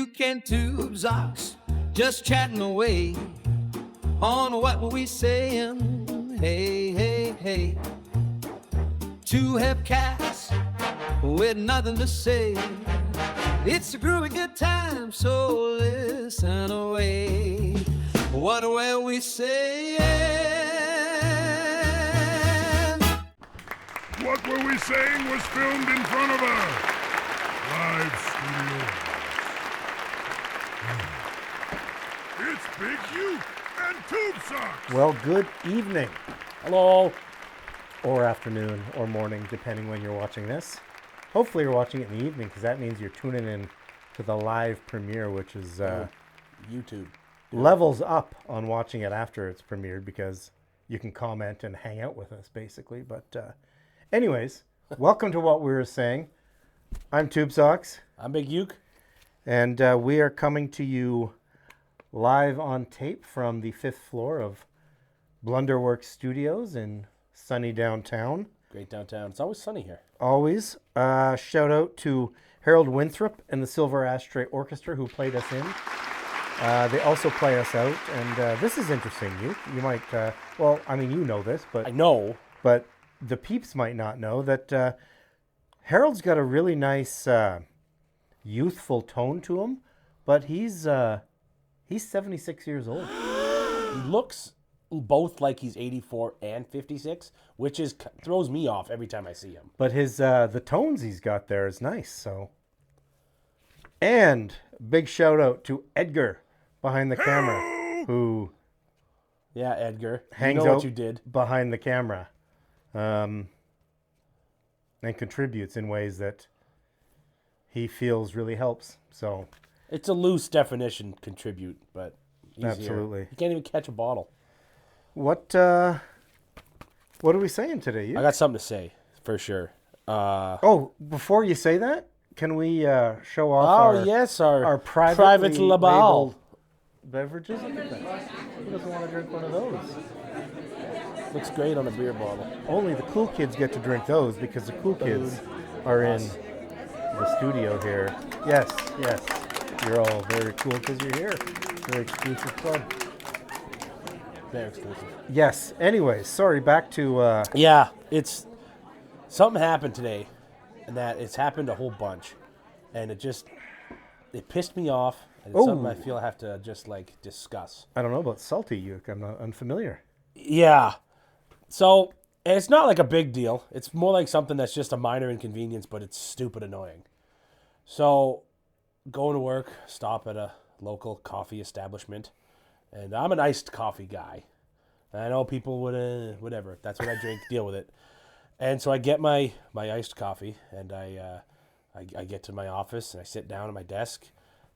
Uke and Tubesox, just chatting away on what were we saying? Hey, hey, hey. Two have cats with nothing to say. It's a groovy good time, so listen away. What were we saying? What Were We Saying was filmed in front of a live studio. It's Big Uke and Tubesox. Well, good evening. Hello. Or afternoon or morning, depending when you're watching this. Hopefully you're watching it in the evening, because that means you're tuning in to the live premiere, which is YouTube. levels up on watching it after it's premiered, because you can comment and hang out with us, basically. But anyways, welcome to What We Were Saying. I'm Tubesox. I'm Big Uke. And we are coming to you live on tape from the 5th floor of Blunderworks Studios in sunny downtown. Great downtown. It's always sunny here. Always. Shout out to Harold Winthrop and the Silver Ashtray Orchestra who played us in. They also play us out. And this is interesting. You might, well, I mean, you know this, but I know. But the peeps might not know that Harold's got a really nice youthful tone to him, but he's 76 years old. He looks both like he's 84 and 56, which throws me off every time I see him. But his the tones he's got there is nice. So, and big shout out to Edgar behind the camera, who Edgar, hangs you know out what you did behind the camera, and contributes in ways that he feels really helps. So it's a loose definition, contribute, but easier. Absolutely. You can't even catch a bottle. What are we saying today? I got something to say for sure. Before you say that, can we show off our private label beverages? Look at that. Who doesn't want to drink one of those? Looks great on a beer bottle. Only the cool kids get to drink those, because the cool kids are in the studio here. Yes. You're all very cool because you're here. Very exclusive club. Very exclusive. Yes. Anyways, sorry, back to... it's... Something happened today, and that it's happened a whole bunch. And it pissed me off. And it's something I feel I have to just, discuss. I don't know about salty Uke. I'm not unfamiliar. Yeah. So, and it's not like a big deal. It's more like something that's just a minor inconvenience, but it's stupid annoying. So, going to work, stop at a local coffee establishment. And I'm an iced coffee guy. I know people would, whatever. That's what I drink. Deal with it. And so I get my iced coffee, and I get to my office, and I sit down at my desk,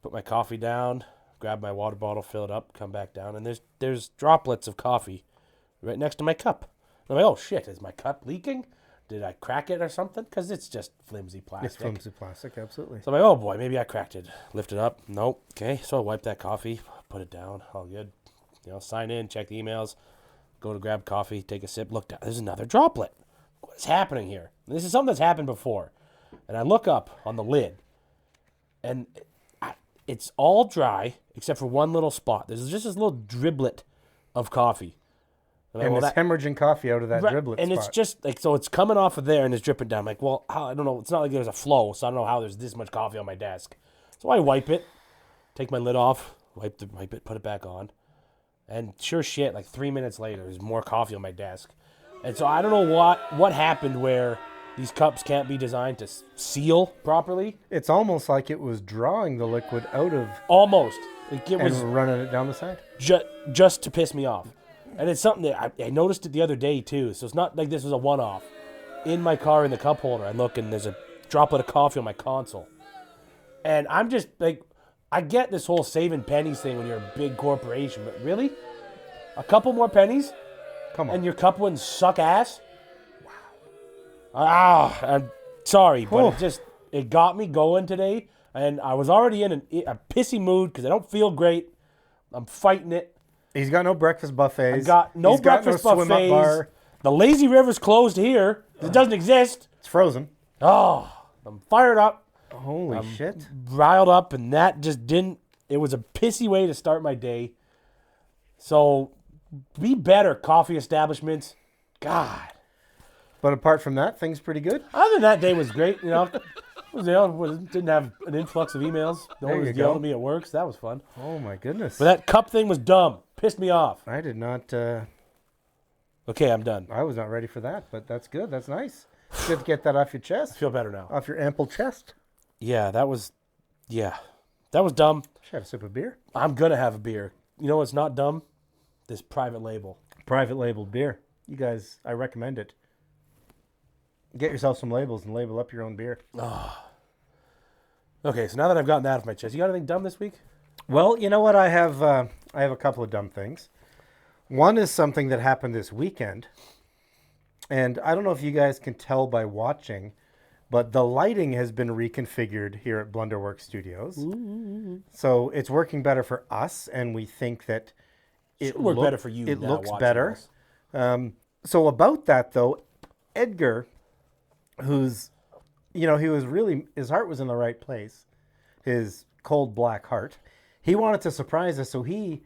put my coffee down, grab my water bottle, fill it up, come back down, and there's droplets of coffee right next to my cup. I'm like, oh shit, is my cup leaking? Did I crack it or something? Because it's just flimsy plastic. It's flimsy plastic, absolutely. So I'm like, oh boy, maybe I cracked it. Lift it up. Nope. Okay, so I wipe that coffee, put it down, all good. Sign in, check the emails, go to grab coffee, take a sip, look down. There's another droplet. What is happening here? And this is something that's happened before. And I look up on the lid, and it's all dry except for one little spot. There's just this little driblet of coffee. And it's hemorrhaging coffee out of that driblet and spot. it's just so it's coming off of there and it's dripping down. I'm like, well, I don't know. It's not like there's a flow, so I don't know how there's this much coffee on my desk. So I wipe it, take my lid off, wipe it, put it back on. And sure shit, 3 minutes later, there's more coffee on my desk. And so I don't know what happened where these cups can't be designed to seal properly. It's almost like it was drawing the liquid out of... Almost. It was running it down the side? Just to piss me off. And it's something that I noticed it the other day, too. So it's not like this was a one-off. In my car, in the cup holder, I look, and there's a droplet of coffee on my console. And I'm just, I get this whole saving pennies thing when you're a big corporation, but really? A couple more pennies? Come on. And your cup wouldn't suck ass? Wow. I'm sorry, but it got me going today. And I was already in a pissy mood because I don't feel great. I'm fighting it. He's got no breakfast buffets. I've got no breakfast buffets. Bar. The lazy river's closed here. It doesn't exist. It's frozen. Oh, I'm fired up. Holy shit. Riled up, and that just didn't. It was a pissy way to start my day. So, be better, coffee establishments. God. But apart from that, things pretty good. Other than that day was great. Didn't have an influx of emails. No There one was you go. yelling at me at work, so that was fun. Oh my goodness. But that cup thing was dumb. Pissed me off. I did not, Okay, I'm done. I was not ready for that, but that's good. That's nice. Good to get that off your I chest. feel better now. Off your ample chest. That was dumb. Should have a sip of beer. I'm going to have a beer. You know what's not dumb? This private label. Private labeled beer. You guys, I recommend it. Get yourself some labels and label up your own beer. Okay, so now that I've gotten that off my chest, you got anything dumb this week? Well, you know what? I have a couple of dumb things. One is something that happened this weekend. And I don't know if you guys can tell by watching, but the lighting has been reconfigured here at Blunderworks Studios. Ooh. So it's working better for us, and we think that it Should work better for you. It now looks watching better. this. So about that, though, Edgar, who's, he was really, his heart was in the right place, his cold black heart. He wanted to surprise us, so he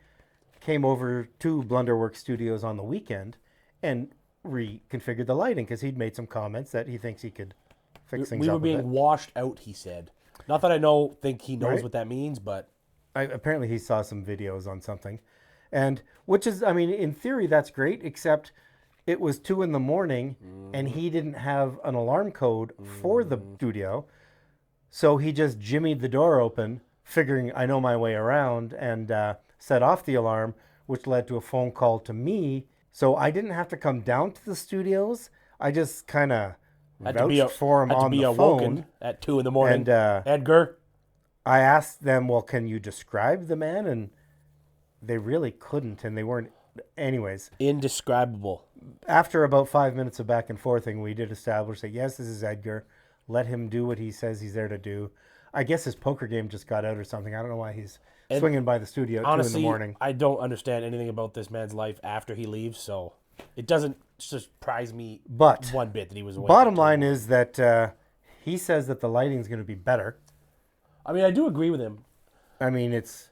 came over to Blunderworks Studios on the weekend and reconfigured the lighting because he'd made some comments that he thinks he could fix things We up were a being bit. washed out, he said. Not that I think he knows Right. what that means, but Apparently he saw some videos on something. And, which is, in theory, that's great, except it was 2 a.m. and he didn't have an alarm code for the studio. So he just jimmied the door open, figuring I know my way around, and set off the alarm, which led to a phone call to me. So I didn't have to come down to the studios. I just kind of vouched for him on the phone. At 2 a.m. And Edgar, I asked them, well, can you describe the man? And they really couldn't, and they weren't. Anyways, indescribable. after about 5 minutes of back and forthing, we did establish that, yes, this is Edgar. Let him do what he says he's there to do. I guess his poker game just got out or something. I don't know why he's swinging by the studio at 2 in the morning. I don't understand anything about this man's life after he leaves, so it doesn't surprise me one bit that he was away. Bottom line is that he says that the lighting's going to be better. I do agree with him. It's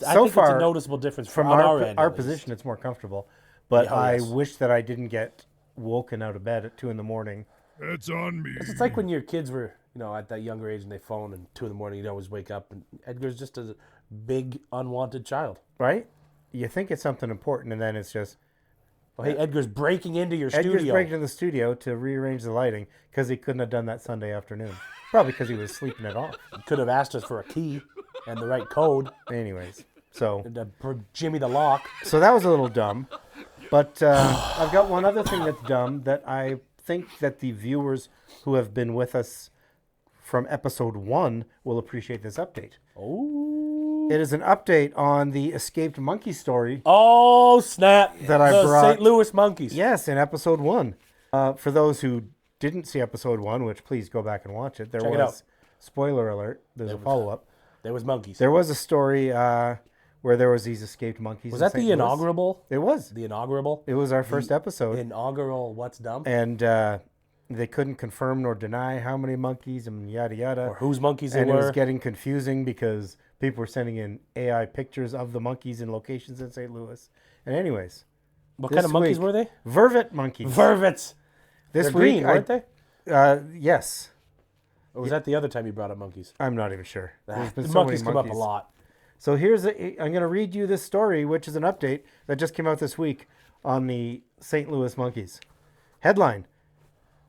I so think far, it's a noticeable difference from on our end. our at least. position. It's more comfortable, but Yeah, I yes. wish that I didn't get woken out of bed at 2 in the morning. It's on me. It's like when your kids were, at that younger age and they phone and 2 in the morning, you'd always wake up and Edgar's just a big unwanted child. Right? You think it's something important, and then it's just Hey, Edgar's breaking into your Edgar's studio. breaking into the studio to rearrange the lighting because he couldn't have done that Sunday afternoon. Probably because he was sleeping it off. He could have asked us for a key and the right code Anyways, so for Jimmy the lock. that was a little dumb. But I've got one other thing that's dumb that I think that the viewers who have been with us from episode 1 will appreciate this update. Oh. It is an update on the escaped monkey story. Oh, snap. That I the brought- St. Louis Monkeys. Yes, in episode 1. For those who didn't see episode 1, which please go back and watch it, there Check it was, out. spoiler alert, there's a follow-up. There was monkeys. There was a story where there was these escaped monkeys. Was in that St. the Louis. inaugural? It was. The inaugural? It was our first episode. Inaugural What's Dumb? And they couldn't confirm nor deny how many monkeys and yada yada. Or whose monkeys they and were. it was getting confusing because people were sending in AI pictures of the monkeys in locations in St. Louis. And anyways. What kind of monkeys were they? Vervet monkeys. Vervets. This They're week, green, weren't they? yes. Or was that the other time you brought up monkeys? I'm not even sure. There's been The so monkeys many come up a monkeys. lot. So I'm going to read you this story, which is an update that just came out this week on the St. Louis Monkeys. Headline: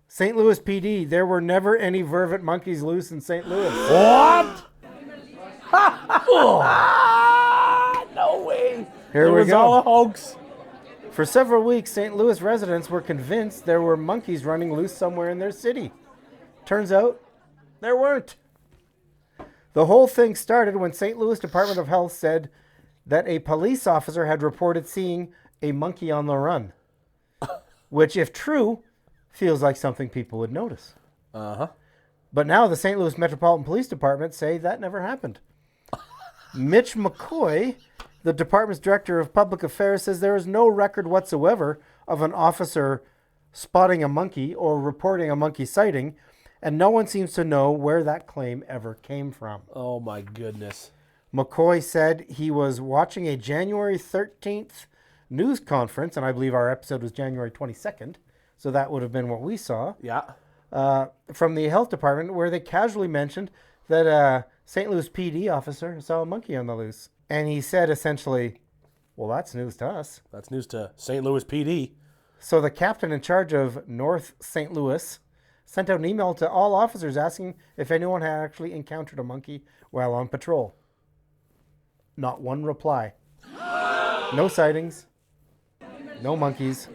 St. Louis PD, there were never any vervet monkeys loose in St. Louis. What? No way. Here it we was go. all a hoax. For several weeks, St. Louis residents were convinced there were monkeys running loose somewhere in their city. Turns out, there weren't. The whole thing started when St. Louis Department of Health said that a police officer had reported seeing a monkey on the run, which, if true, feels like something people would notice. Uh-huh. But now the St. Louis Metropolitan Police Department say that never happened. Mitch McCoy, the department's director of public affairs, says there is no record whatsoever of an officer spotting a monkey or reporting a monkey sighting, and no one seems to know where that claim ever came from. Oh my goodness. McCoy said he was watching a January 13th news conference, and I believe our episode was January 22nd, so that would have been what we saw, Yeah. from the health department, where they casually mentioned that a St. Louis PD officer saw a monkey on the loose. And he said essentially, well, that's news to us. That's news to St. Louis PD. So the captain in charge of North St. Louis sent out an email to all officers asking if anyone had actually encountered a monkey while on patrol. Not one reply. No sightings. No monkeys.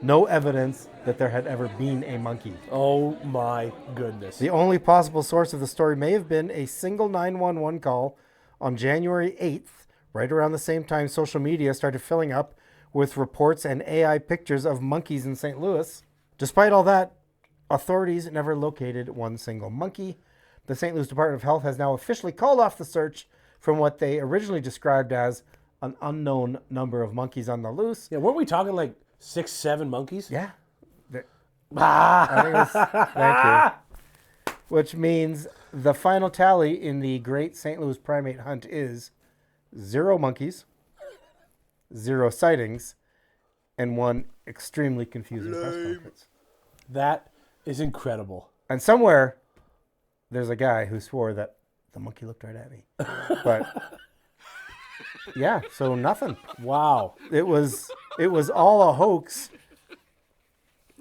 No evidence that there had ever been a monkey. Oh my goodness. The only possible source of the story may have been a single 911 call on January 8th, right around the same time social media started filling up with reports and AI pictures of monkeys in St. Louis. Despite all that, authorities never located one single monkey. The St. Louis Department of Health has now officially called off the search from what they originally described as an unknown number of monkeys on the loose. Yeah, weren't we talking like 6, 7 monkeys? Yeah. I think it was, thank you. Which means the final tally in the Great St. Louis Primate Hunt is 0 monkeys, 0 sightings, and 1 extremely confusing press conference. That is incredible. And somewhere, there's a guy who swore that the monkey looked right at me. But, yeah, so nothing. Wow. It was all a hoax.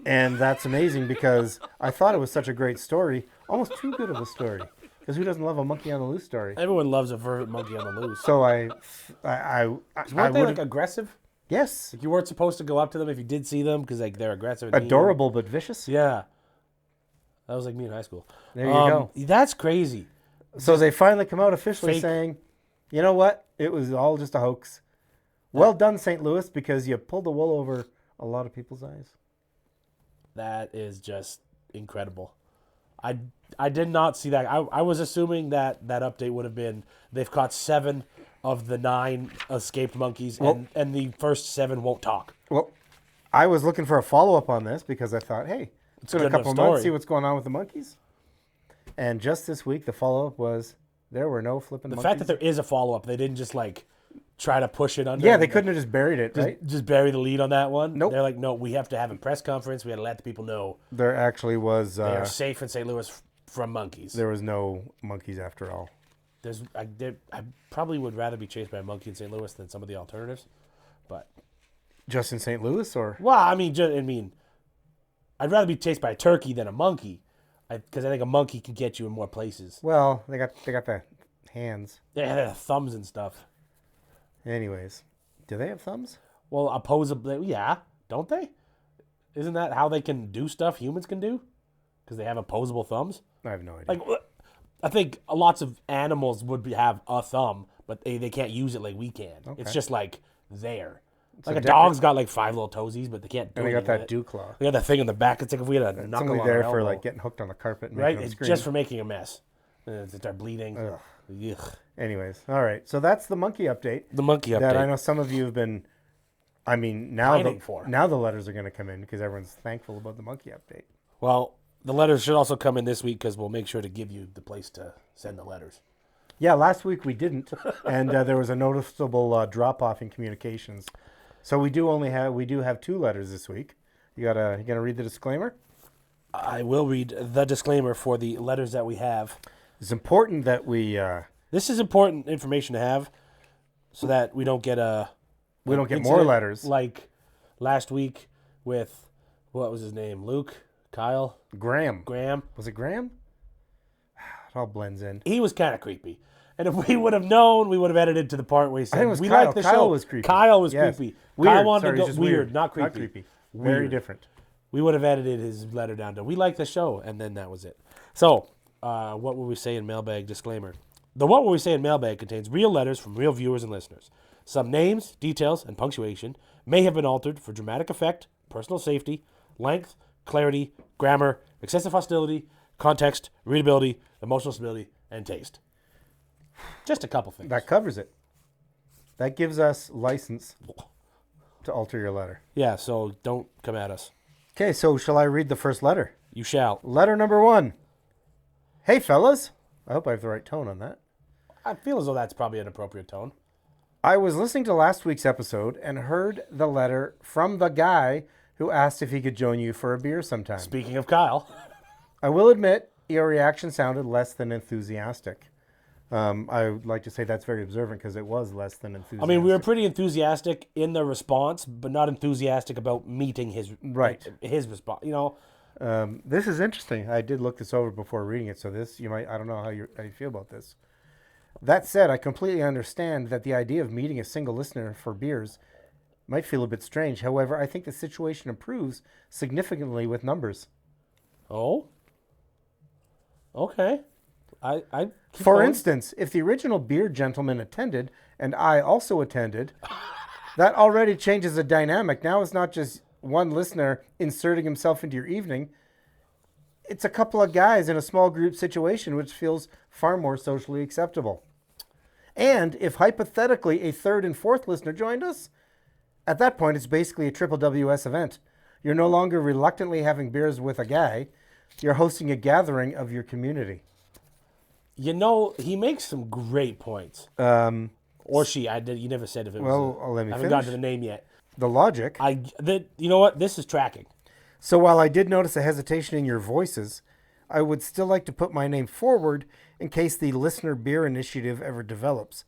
And that's amazing because I thought it was such a great story. Almost too good of a story. Because who doesn't love a monkey on the loose story? Everyone loves a vervet monkey on the loose. So I Weren't they like aggressive? yes, Like you weren't supposed to go up to them if you did see them because like they're aggressive. And adorable but vicious. Yeah. That was like me in high school. There you go. That's crazy. So they finally come out officially Fake. saying, you know what? It was all just a hoax. Well done, St. Louis, because you pulled the wool over a lot of people's eyes. That is just incredible. I did not see that. I was assuming that update would have been they've caught 7 of the 9 escaped monkeys, and the first 7 won't talk. Well, I was looking for a follow-up on this because I thought, hey, it's been a good couple of enough months, story. see what's going on with the monkeys. And just this week, the follow-up was there were no flipping The monkeys. fact that there is a follow-up, they didn't just like try to push it under. Yeah, they couldn't have just buried it, right? just bury the lead on that one. Nope. They're like, no, we have to have a press conference. We got to let the people know There actually was they are safe in St. Louis from monkeys. there was no monkeys after all. I probably would rather be chased by a monkey in St. Louis than some of the alternatives, but Just in St. Louis, or well, I mean, I'd rather be chased by a turkey than a monkey, because I think a monkey can get you in more places. well, they got the hands. They have thumbs and stuff. Anyways, do they have thumbs? Well, opposable, yeah, don't they? Isn't that how they can do stuff humans can do? Because they have opposable thumbs. I have no idea. Like, I think lots of animals would have a thumb, but they can't use it like we can. Okay. It's just like there. Like a a dog's got like 5 little toesies, but they can't do and they got anything that with dew claw. it. They got that thing in the back. It's like if we had a It's knuckle only on there our for elbow, like getting hooked on the carpet and right? making them It's scream. just for making a mess. And they start bleeding. Ugh. Ugh. Anyways, all right. So that's the monkey update. The monkey update. That I know some of you have been. I mean, now Pining for. now the letters are going to come in because everyone's thankful about the monkey update. Well, the letters should also come in this week because we'll make sure to give you the place to send the letters. Yeah, last week we didn't, and there was a noticeable drop off in communications. So we do have 2 letters this week. You gonna read the disclaimer? I will read the disclaimer for the letters that we have. It's important that we This is important information to have so that we don't get don't get more incident letters. like last week with, what was his name? Luke? Kyle? Graham. Graham? Was it Graham? It all blends in. He was kind of creepy. And if we would have known, we would have edited to the part where he said, I think it was we Kyle. like the Kyle show. was creepy. Kyle was Yes. creepy. Weird. Kyle wanted Sorry, to just go weird, not creepy. Not creepy. Very Weird. different. We would have edited his letter down to, we like the show, and then that was it. So, what will we say in mailbag disclaimer? The What Will We Say in Mailbag contains real letters from real viewers and listeners. Some names, details, and punctuation may have been altered for dramatic effect, personal safety, length, clarity, grammar, excessive hostility, context, readability, emotional stability, and taste. Just a couple things. That covers it. That gives us license to alter your letter. Yeah, so don't come at us. Okay, so shall I read the first letter? You shall. Letter number 1. Hey, fellas. I hope I have the right tone on that. I feel as though that's probably an appropriate tone. I was listening to last week's episode and heard the letter from the guy who asked if he could join you for a beer sometime. Speaking of Kyle. I will admit, your reaction sounded less than enthusiastic. I would like to say that's very observant because it was less than enthusiastic. I mean, we were pretty enthusiastic in the response, but not enthusiastic about meeting his his response. You know, this is interesting. I did look this over before reading it, so this I don't know how you feel about this. That said, I completely understand that the idea of meeting a single listener for beers might feel a bit strange. However, I think the situation improves significantly with numbers. Oh, okay. For instance, if the original beer gentleman attended and I also attended, that already changes the dynamic. Now it's not just one listener inserting himself into your evening. It's a couple of guys in a small group situation, which feels far more socially acceptable. And if hypothetically a third and fourth listener joined us, at that point it's basically a triple WS event. You're no longer reluctantly having beers with a guy. You're hosting a gathering of your community. You know, he makes some great points. Or she. You never said if it was. Well, let me I haven't finish. gotten to the name yet. The logic. You know what? This is tracking. So while I did notice a hesitation in your voices, I would still like to put my name forward in case the listener beer initiative ever develops.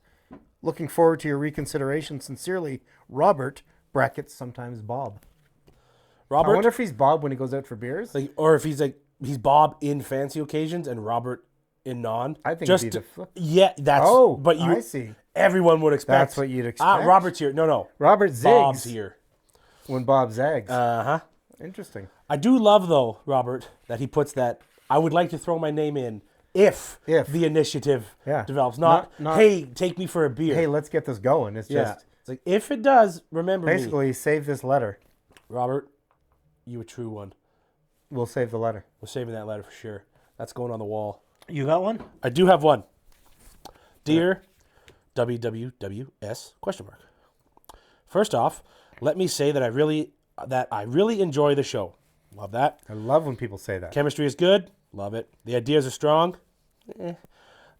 Looking forward to your reconsideration. Sincerely, Robert, brackets, sometimes Bob. Robert? I wonder if he's Bob when he goes out for beers. Or if he's Bob in fancy occasions and Robert in non. I think it'd be the flip. Yeah, that's... but I see. Everyone would expect. That's what you'd expect. Robert's here. No. Robert zigs. Bob's here. When Bob zags. Uh-huh. Interesting. I do love, though, Robert, that he puts that, I would like to throw my name in if the initiative develops. Not, hey, take me for a beer. Hey, let's get this going. It's just... It's like, if it does, remember basically, save this letter. Robert, you a true one. We'll save the letter. We're saving that letter for sure. That's going on the wall. You got one? I do have one. Dear WWWS ? First off, let me say that I really enjoy the show. Love that. I love when people say that. Chemistry is good. Love it. The ideas are strong.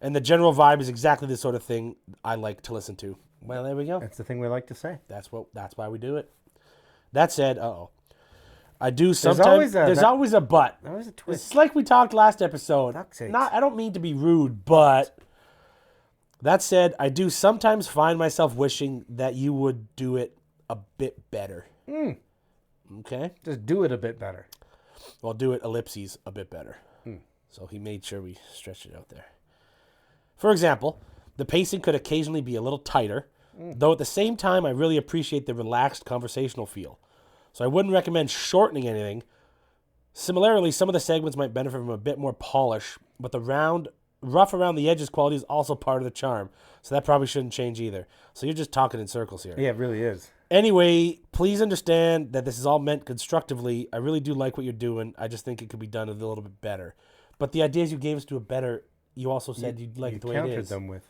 And the general vibe is exactly the sort of thing I like to listen to. Well, there we go. That's the thing we like to say. That's why we do it. That said, I do sometimes. There's always a but. There's always a twist. It's like we talked last episode. Fuck's sakes. I don't mean to be rude, but that said, I do sometimes find myself wishing that you would do it a bit better. Okay? Just do it a bit better. Well, do it ellipses a bit better. So he made sure we stretched it out there. For example, the pacing could occasionally be a little tighter, though at the same time, I really appreciate the relaxed conversational feel. So I wouldn't recommend shortening anything. Similarly, some of the segments might benefit from a bit more polish, but the rough around the edges quality is also part of the charm. So that probably shouldn't change either. So you're just talking in circles here. Yeah, it really is. Anyway, please understand that this is all meant constructively. I really do like what you're doing. I just think it could be done a little bit better. But the ideas you gave us to a better, you also said you'd like it the way it is. You countered them with,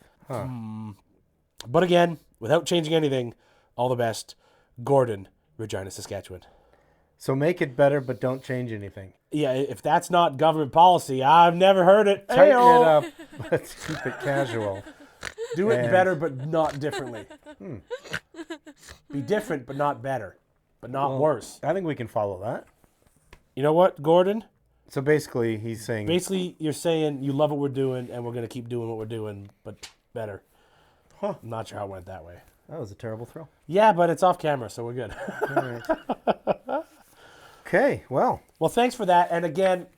But again, without changing anything, all the best, Gordon, Regina, Saskatchewan. So make it better, but don't change anything. Yeah, if that's not government policy, I've never heard it. Tighten it up. Let's keep it casual. Do it better, but not differently. Be different, but not better. But not worse. I think we can follow that. You know what, Gordon? So basically, he's saying... Basically, you're saying you love what we're doing, and we're going to keep doing what we're doing, but better. I'm not sure how it went that way. That was a terrible throw. Yeah, but it's off camera, so we're good. All right. Okay, well. Well, thanks for that. And again,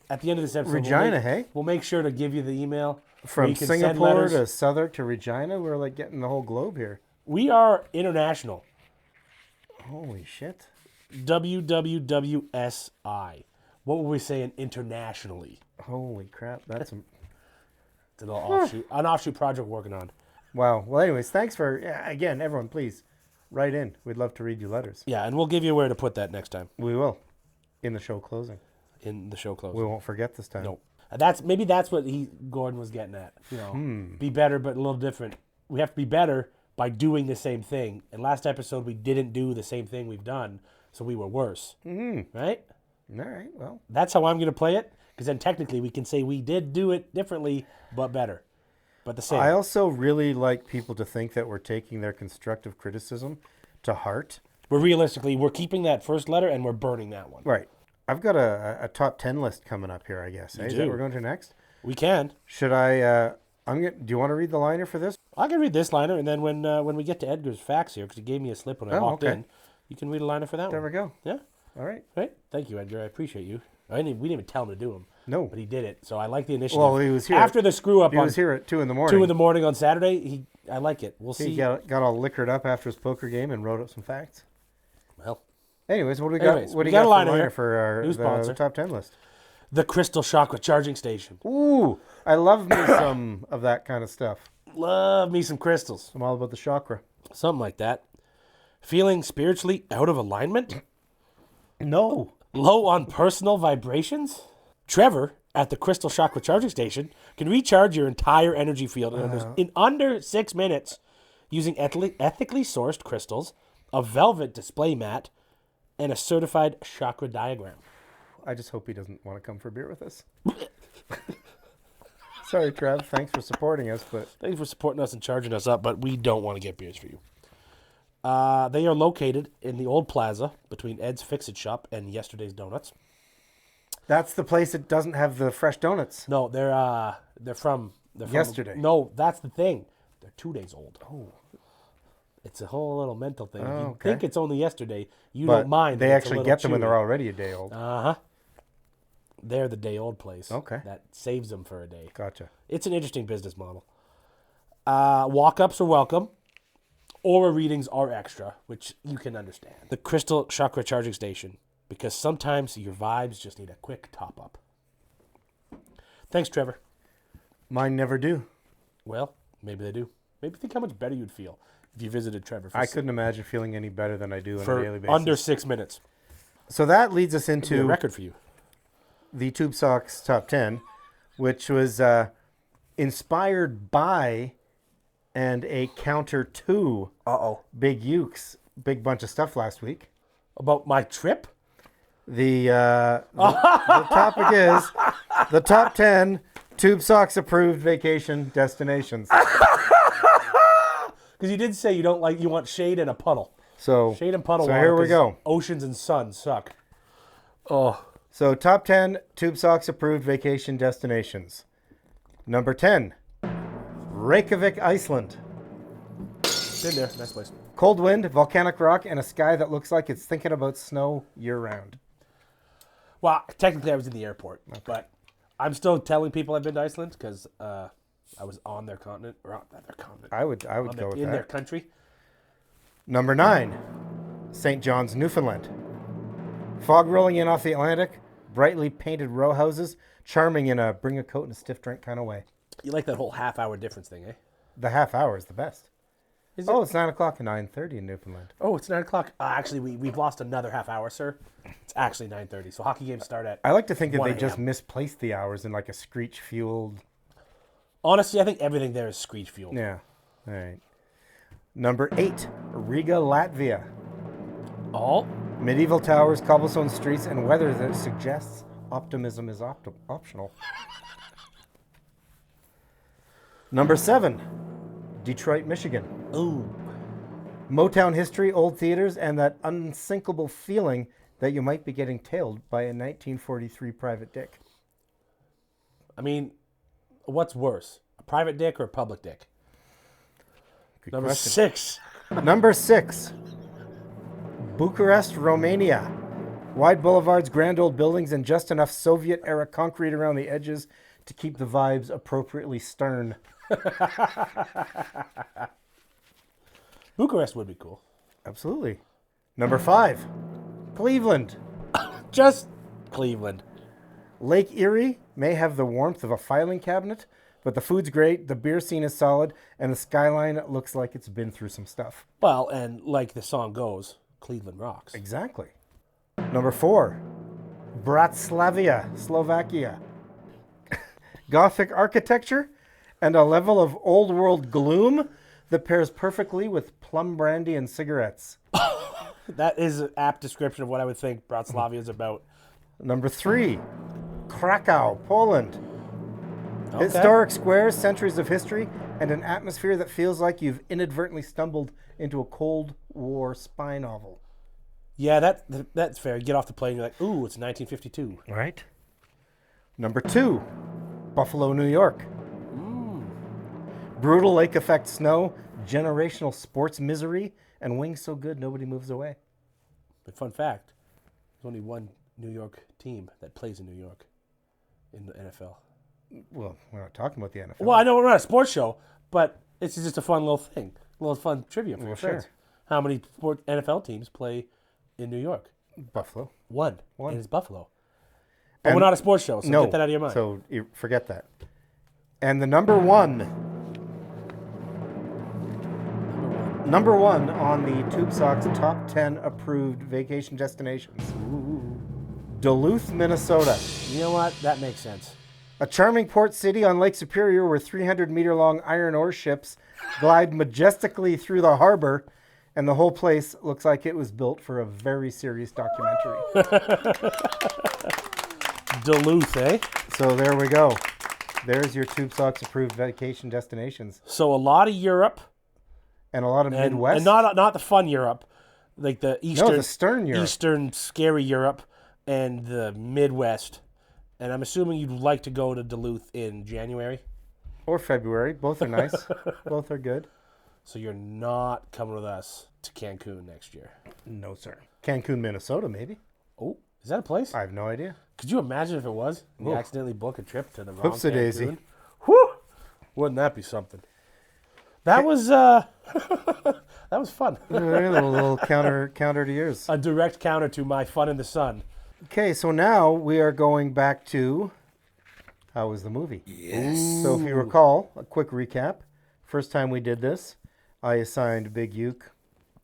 at the end of this episode, Regina, we'll make sure to give you the email. From Singapore to Southwark to Regina, we're like getting the whole globe here. We are international. Holy shit. WWWSI. What were we saying internationally? Holy crap. That's an offshoot project we're working on. Wow. Well, anyways, thanks for, again, everyone, please write in. We'd love to read your letters. Yeah, and we'll give you where to put that next time. We will. In the show closing. We won't forget this time. No. Maybe that's what Gordon was getting at. You know, be better, but a little different. We have to be better by doing the same thing. And last episode, we didn't do the same thing we've done, so we were worse. Right? All right, well. That's how I'm going to play it. Because then technically we can say we did do it differently, but better. But the same. I also really like people to think that we're taking their constructive criticism to heart. We're keeping that first letter and we're burning that one. Right. I've got a top 10 list coming up here, I guess. Is that what we're going to next? We can. Should I... do you want to read the liner for this? I can read this liner, and then when we get to Edgar's facts here, because he gave me a slip when I walked in, you can read a liner for that There one. we go. Yeah. All right. Right. Thank you, Edgar. I appreciate you. We didn't even tell him to do them. No. But he did it, so I like the initiative. Well, he was here. After the screw-up He was here at 2 in the morning. 2 in the morning on Saturday. I like it. We'll see. He got all liquored up after his poker game and wrote up some facts. Well. Anyways, what do we got? What do you got got a liner for here. for our the top 10 list? The Crystal Chakra Charging Station. Ooh, I love me some of that kind of stuff. Love me some crystals. I'm all about the chakra. Something like that. Feeling spiritually out of alignment? No. Low on personal vibrations? Trevor at the Crystal Chakra Charging Station can recharge your entire energy field in under 6 minutes using ethically sourced crystals, a velvet display mat, and a certified chakra diagram. I just hope he doesn't want to come for beer with us. Sorry, Trev. Thanks for supporting us, but thanks for supporting us and charging us up, but we don't want to get beers for you. They are located in the old plaza between Ed's Fix-It Shop and Yesterday's Donuts. That's the place that doesn't have the fresh donuts. No, they're from yesterday. No, that's the thing. They're 2 days old. Oh. It's a whole little mental thing. If you think it's only yesterday, don't mind. They actually get them when they're already a day old. Uh-huh. They're the day old place. Okay. That saves them for a day. Gotcha. It's an interesting business model. Walk-ups are welcome. Aura readings are extra, which you can understand. The Crystal Chakra Charging Station, because sometimes your vibes just need a quick top-up. Thanks, Trevor. Mine never do. Well, maybe they do. Maybe think how much better you'd feel if you visited Trevor. I couldn't imagine feeling any better than I do on a daily basis. Under 6 minutes. So that leads us It'd be into a record for you. The Tubesox top 10, which was inspired by and a counter to Big Uke's big bunch of stuff last week. About my trip? The topic is the top 10 Tubesox approved vacation destinations. Because you did say you want shade and a puddle. So shade and puddle. So water, here we go. Oceans and sun suck. Oh. So top 10 Tubesox approved vacation destinations. Number 10, Reykjavik, Iceland. Been there, nice place. Cold wind, volcanic rock, and a sky that looks like it's thinking about snow year-round. Well, technically I was in the airport, but I'm still telling people I've been to Iceland because I was on their continent, or not their continent. I would go with that. In their country. Number 9, St. John's, Newfoundland. Fog rolling in off the Atlantic, brightly painted row houses, charming in a bring a coat and a stiff drink kind of way. You like that whole half-hour difference thing, eh? The half hour is the best. Is it? Oh, it's 9 o'clock and 9:30 in Newfoundland. Oh, it's 9 o'clock. Actually, we've lost another half hour, sir. It's actually 9:30. So hockey games start at I like to think that 1 they just a.m. misplaced the hours in like a screech-fueled... Honestly, I think everything there is screech fueled. Yeah. All right. Number 8, Riga, Latvia. Oh? Medieval towers, cobblestone streets, and weather that suggests optimism is optional. Number 7, Detroit, Michigan. Ooh. Motown history, old theaters, and that unsinkable feeling that you might be getting tailed by a 1943 private dick. I mean, what's worse? A private dick or a public dick? Good Number question. 6. Number 6, Bucharest, Romania. Wide boulevards, grand old buildings, and just enough Soviet-era concrete around the edges to keep the vibes appropriately stern. Bucharest would be cool. Absolutely. Number 5, Cleveland. Just Cleveland. Lake Erie may have the warmth of a filing cabinet, but the food's great, the beer scene is solid, and the skyline looks like it's been through some stuff. Well, and like the song goes, Cleveland rocks. Exactly. Number 4, Bratislava, Slovakia. Gothic architecture and a level of old world gloom that pairs perfectly with plum brandy and cigarettes. That is an apt description of what I would think Bratislava is about. Number 3, Krakow, Poland. Okay. Historic squares, centuries of history, and an atmosphere that feels like you've inadvertently stumbled into a Cold War spy novel. Yeah, that's fair. You get off the plane, you're like, ooh, it's 1952. Right. Number 2, Buffalo, New York. Brutal lake effect snow, generational sports misery, and wings so good nobody moves away. But fun fact, there's only one New York team that plays in New York in the NFL. Well, we're not talking about the NFL. Well, I know we're not a sports show, but it's just a fun little thing, a little fun trivia for your friends. Sure. How many NFL teams play in New York? Buffalo. One. One. And it's Buffalo. But And- we're not a sports show, so No, get that out of your mind. so you forget that. And the number one on the Tubesox top 10 approved vacation destinations. Duluth, Minnesota. You know what? That makes sense. A charming port city on Lake Superior where 300-meter-long iron ore ships glide majestically through the harbor, and the whole place looks like it was built for a very serious documentary. Duluth, eh? So there we go. There's your Tubesox approved vacation destinations. So a lot of Europe. And a lot of And, Midwest. and not the fun Europe, like the Eastern, the stern Europe. Eastern scary Europe, and the Midwest. And I'm assuming you'd like to go to Duluth in January. Or February. Both are nice. Both are good. So you're not coming with us to Cancun next year. No, sir. Cancun, Minnesota, maybe. Oh, is that a place? I have no idea. Could you imagine if it was? You Oof. accidentally book a trip to the wrong Whoopsie-daisy. Cancun? Whew! Wouldn't that be something? That was that was fun. A little counter to yours. A direct counter to my fun in the sun. Okay, so now we are going back to how was the movie? Yes. So if you recall, a quick recap. First time we did this, I assigned Big Uke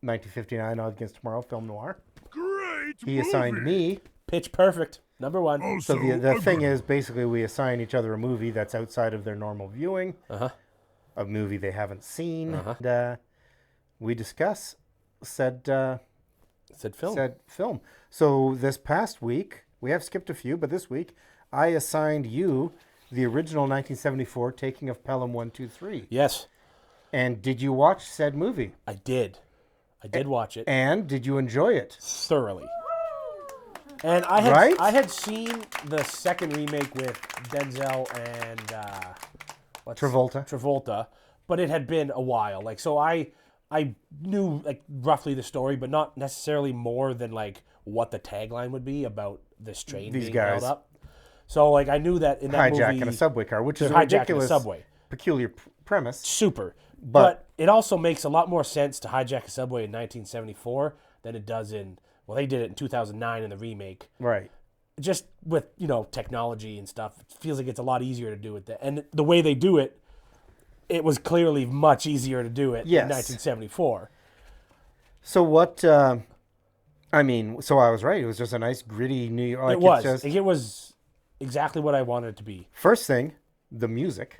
1959 Odd Against Tomorrow film noir. Great He assigned me. Pitch Perfect, number one. Oh, So the thing is, basically, we assign each other a movie that's outside of their normal viewing. Uh-huh. A movie they haven't seen. Uh-huh. And, we discuss said Said film. said film. So this past week, we have skipped a few, but this week, I assigned you the original 1974 Taking of Pelham 1, 2, 3. Yes, And did you watch said movie? I did. I did watch it And did you enjoy it? thoroughly. And I had Right? I had seen the second remake with Denzel and Travolta, but it had been a while. Like, so I knew like roughly the story, but not necessarily more than like what the tagline would be about this train These being guys. held up. So like I knew that in that Hijacking movie, a subway car, which is a hijacking a ridiculous, subway. peculiar premise. Super. But- But it also makes a lot more sense to hijack a subway in 1974 than it does in, well, they did it in 2009 in the remake. Right. Just with, technology and stuff, it feels like it's a lot easier to do it. And the way they do it, it was clearly much easier to do it Yes. in 1974. So what? So I was right. It was just a nice gritty New York. Like It was. Just, It was exactly what I wanted it to be. first thing, the music.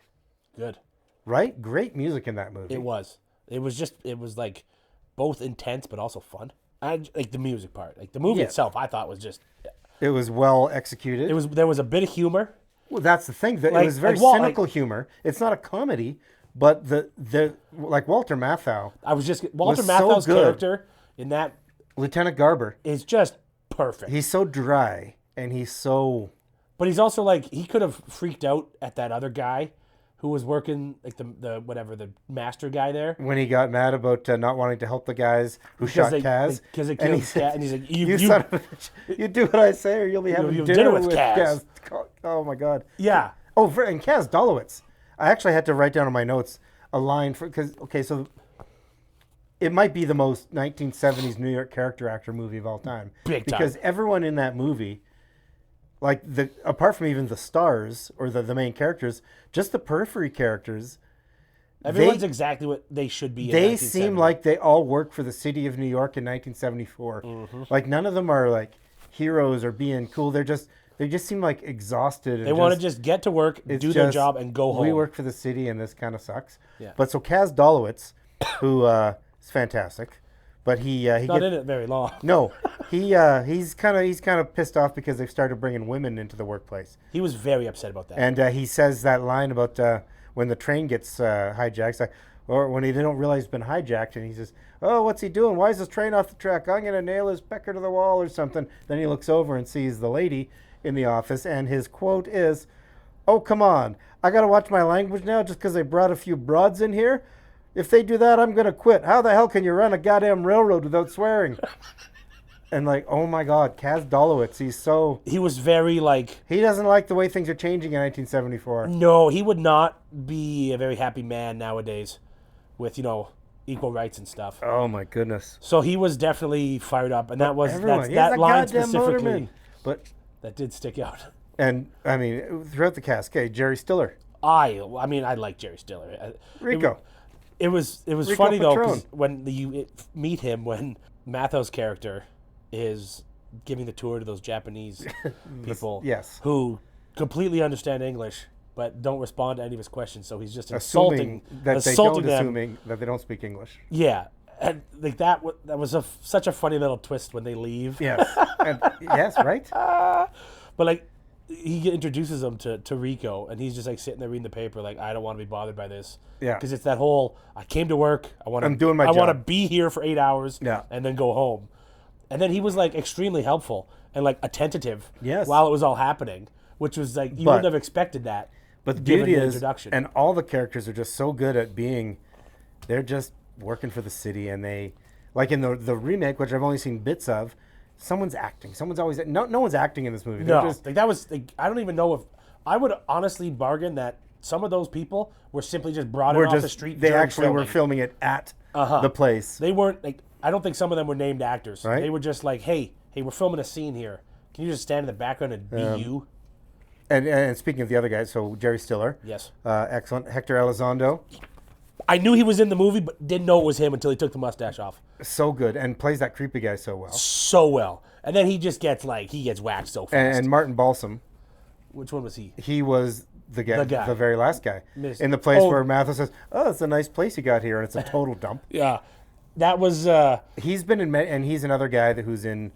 Good. Right? Great music in that movie. It was. It was like both intense but also fun. Like the music part. Like the movie Yeah. itself, I thought was just, It was well executed. there was a bit of humor. Well, that's the thing. That Like- it was very like Walt- cynical humor. It's not a comedy, but the like Walter Matthau, Walter so Matthau's good. character in that Lieutenant Garber. is just perfect. He's so dry and he's so But he's also like, he could have freaked out at that other guy who was working, like the master guy there. when he got mad about not wanting to help the guys who shot Kaz. Because they and killed he said, Kaz. And he's like, "You son of a bitch! You do what I say, or you'll be having you'll dinner with Kaz." Oh my God! Yeah. Oh, and Kaz Dolowitz. I actually had to write down in my notes a line so it might be the most 1970s New York character actor movie of all time. Big time. Because everyone in that movie, like apart from even the stars or the main characters, just the periphery characters, Everyone's exactly what they should be in they 1970. seem like they all work for the city of New York in 1974. Mm-hmm. Like none of them are like heroes or being cool. They just seem like exhausted. And They want to just get to work, it's do their just, job, and go home. We work for the city, and this kind of sucks. Yeah. But so Kaz Dolowitz, who is fantastic, but he Not in it very long. no, he's kind of pissed off because they've started bringing women into the workplace. He was very upset about that. And he says that line about when the train gets hijacked, or when they don't realize it's been hijacked, and he says, "Oh, what's he doing? Why is this train off the track? I'm going to nail his pecker to the wall or something." Then he looks over and sees the lady in the office, and his quote is, "Oh, come on. I got to watch my language now just because they brought a few broads in here? If they do that, I'm going to quit. How the hell can you run a goddamn railroad without swearing?" And like, oh my God, Kaz Dolowitz, he was very like... He doesn't like the way things are changing in 1974. No, he would not be a very happy man nowadays with, equal rights and stuff. Oh my goodness. So he was definitely fired up, and that was Everyone, that line goddamn specifically motorman. But that did stick out. and I mean, throughout the cast, okay, Jerry Stiller, I like Jerry Stiller. Rico. It was Rico funny though, Patron. 'cause when you meet him, when Matthew's character is giving the tour to those Japanese people, yes. who completely understand English but don't respond to any of his questions, so he's just insulting that they them. assuming that they don't speak English. Yeah, and like that was such a funny little twist when they leave. Yes, yes, right. But like, he introduces them to Rico, and he's just like sitting there reading the paper, like, I don't want to be bothered by this. Yeah. Because it's that whole, I came to work, I'm doing my I want to job. be here for 8 hours, Yeah. and then go home. And then he was like extremely helpful and like attentive, Yes. while it was all happening, which was like you wouldn't have expected that. But the given beauty the is, introduction. and all the characters are just so good at they're just working for the city, and they, like in the remake, which I've only seen bits of, someone's acting. Someone's always, no one's acting in this movie. They're No, just, like that was. Like, I don't even know if I would honestly bargain that some of those people were simply just brought in off the street. they during actually were filming it at the place. They weren't like. I don't think some of them were named actors. Right. They were just like, hey, we're filming a scene here. Can you just stand in the background and be you? And speaking of the other guys, so Jerry Stiller, Yes. excellent. Hector Elizondo, I knew he was in the movie, but didn't know it was him until he took the mustache off. so good, and plays that creepy guy so well. So well. And then he just gets whacked so fast. And Martin Balsam, Which one was he? he was the guy, The guy. the very last guy, Miss- in the place Oh. where Matthew says, "Oh, it's a nice place you got here," and it's a total dump. Yeah. That was He's been in, and he's another guy who's in.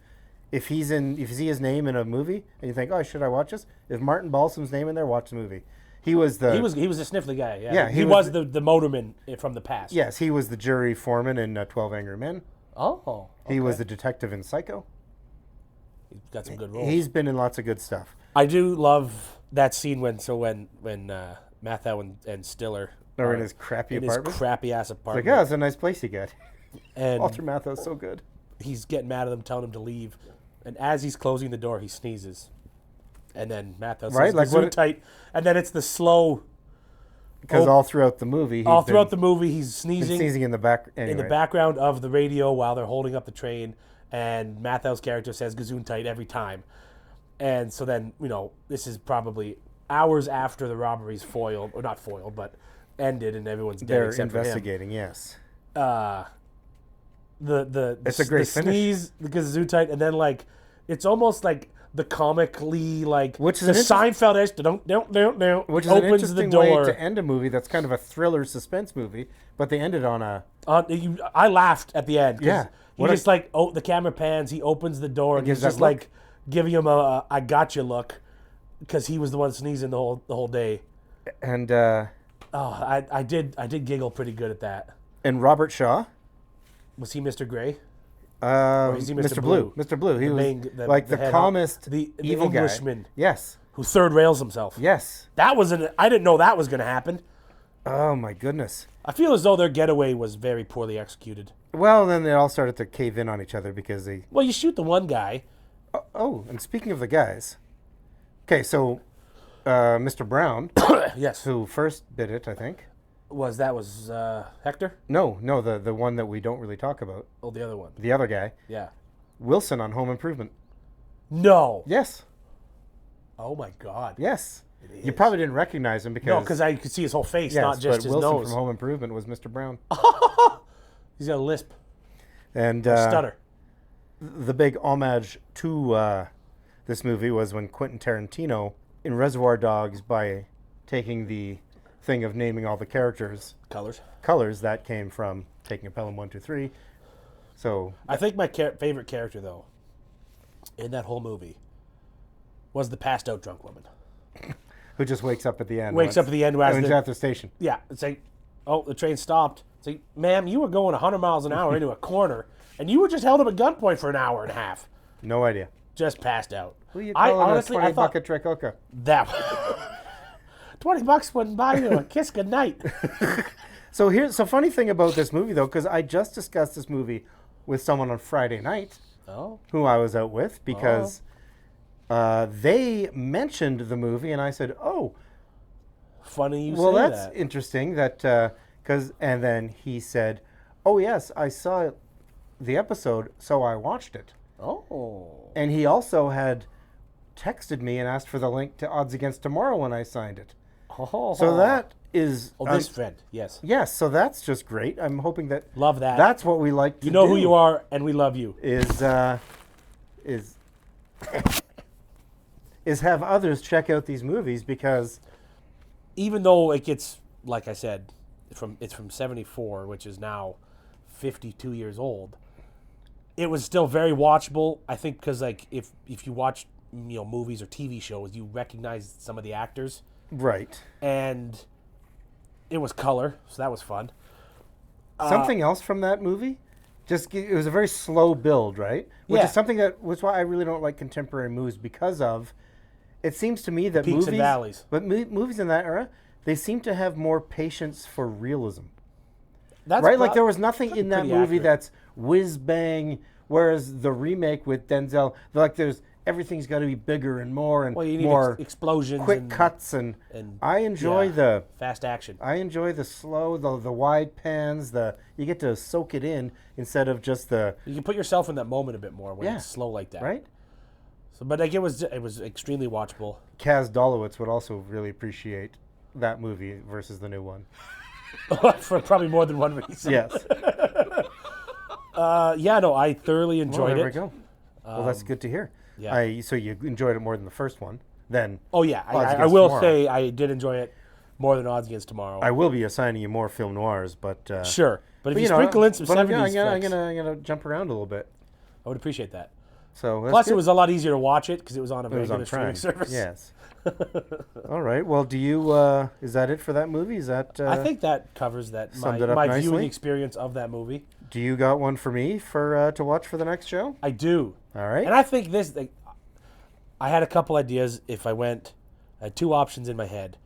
If you see his name in a movie and you think, "Oh, should I watch this?" If Martin Balsam's name in there, watch the movie. He was the he was a sniffly guy. Yeah. Yeah, He he was was the motorman from the past. yes, he was the jury foreman in 12 Angry Men. Oh. He was okay. the detective in Psycho. He's got some good roles. He's been in lots of good stuff. I do love that scene when Matthau and Stiller Or in are his crappy in apartment. his crappy ass Like, apartment. yeah, it's a nice place you got. And Walter Matthau's so good. he's getting mad at them, telling him to leave. And as he's closing the door, he sneezes. And then Matthau Right, says, like "Zoom what- tight." And then it's the slow. Because Oh. all throughout the movie, All throughout the movie, he's sneezing sneezing in the back. Anyway. in the background of the radio while they're holding up the train. And Matthau's character says "Gazoon every time. And so then, this is probably hours after the robbery's foiled, or not foiled, but ended, and everyone's dead They're except for him. investigating. Yes. It's a great finish. sneeze, the Gazoon, and then it's almost like the comically Which is the an interest- Seinfeld-ish Which is an opens the interesting door. way to end a movie that's kind of a thriller suspense movie, but they ended on a I laughed at the end. 'cause Yeah. He What a- just the camera pans, he opens the door, and gives he's that just look. like giving him a "I got you" look, because he was the one sneezing the whole day. and I did giggle pretty good at that. Robert Shaw, Was he Mr. Gray? is he Mr. Blue. Mr. Blue. He was the like the head calmest the evil Englishman guy. Yes. who third rails himself. Yes. That was I didn't know that was going to happen. Oh my goodness. I feel as though their getaway was very poorly executed. Well, then they all started to cave in on each other because they. Well, you shoot the one guy. Oh, and speaking of the guys, okay, so Mr. Brown, Yes. who first did it, I think. Was Hector? No, the one that we don't really talk about. Oh, the other one. The other guy, Yeah. Wilson on Home Improvement. No. Yes, Oh my God. yes. You probably didn't recognize him because No, because I could see his whole face, yes, not just but his Wilson nose. from Home Improvement was Mr. Brown. He's got a lisp, And stutter. the big homage to this movie was when Quentin Tarantino in Reservoir Dogs, by taking the thing of naming all the characters Colors. that came from taking a Pelham 1, 2, 3. So I think my favorite character though in that whole movie was the passed out drunk woman. Who just wakes up at the end. Wakes up at the end as when he's the- at the station. Yeah, it's like, oh, the train stopped. It's like, ma'am, you were going 100 miles an hour into a corner, and you were just held up at gunpoint for an hour and a half. No idea. Just passed out. Who you I calling honestly, a 20 I thought bucket Tricoca? that $20 wouldn't buy you a kiss goodnight. So here's a funny thing about this movie, though, because I just discussed this movie with someone on Friday night, Oh, who I was out with, because they mentioned the movie, and I said, "Oh, funny you well, say that's that. interesting." And then he said, "Oh yes, I saw the episode, so I watched it." Oh. And he also had texted me and asked for the link to Odds Against Tomorrow when I signed it. Oh. So that is this friend, yes. yes. So that's just great. I'm hoping that Love that. that's what we like to do. You know who you are, and we love you. Is is have others check out these movies, because Even though it gets, like I said, it's from 74, which is now 52 years old. It was still very watchable. I think because like if you watch movies or TV shows, you recognize some of the actors, right. and it was color, so that was fun. Something else from that movie, it was a very slow build, right? Which Yeah. is something that was why I really don't like contemporary movies, because of it seems to me that Peaks movies, and valleys. but movies in that era, they seem to have more patience for realism. That's Right? Like there was nothing pretty in that accurate. movie that's whiz bang, whereas the remake with Denzel, everything's got to be bigger and more and Well, you need more explosions quick and cuts, and I enjoy yeah, fast action. the slow, the wide pans, you get to soak it in instead of just You can put yourself in that moment a bit more when it's slow like that. right? So, but like it was extremely watchable. Kaz Dolowitz would also really appreciate that movie versus the new one. For probably more than one reason. Yes. I thoroughly Well, enjoyed there we it. go. Well, that's good to hear. yeah. So you enjoyed it more than the first one. Then Oh yeah, Odds I Against will Tomorrow. say I did enjoy it more than Odds Against Tomorrow. I will be assigning you more film noirs, but Sure, but if but, you sprinkle in some but I'm 70s gonna, flicks, I'm gonna jump around a little bit. I would appreciate that. So that's Plus, good. it was a lot easier to watch it because it was on a It was regular on streaming Prime. service. Yes. All right. Well, do you? Is that it for that movie? Is that? I think that covers that summed it up my nicely. viewing experience of that movie. Do you got one for me for to watch for the next show? I do. All right. And I think this, I had a couple ideas if I went, I had two options in my head.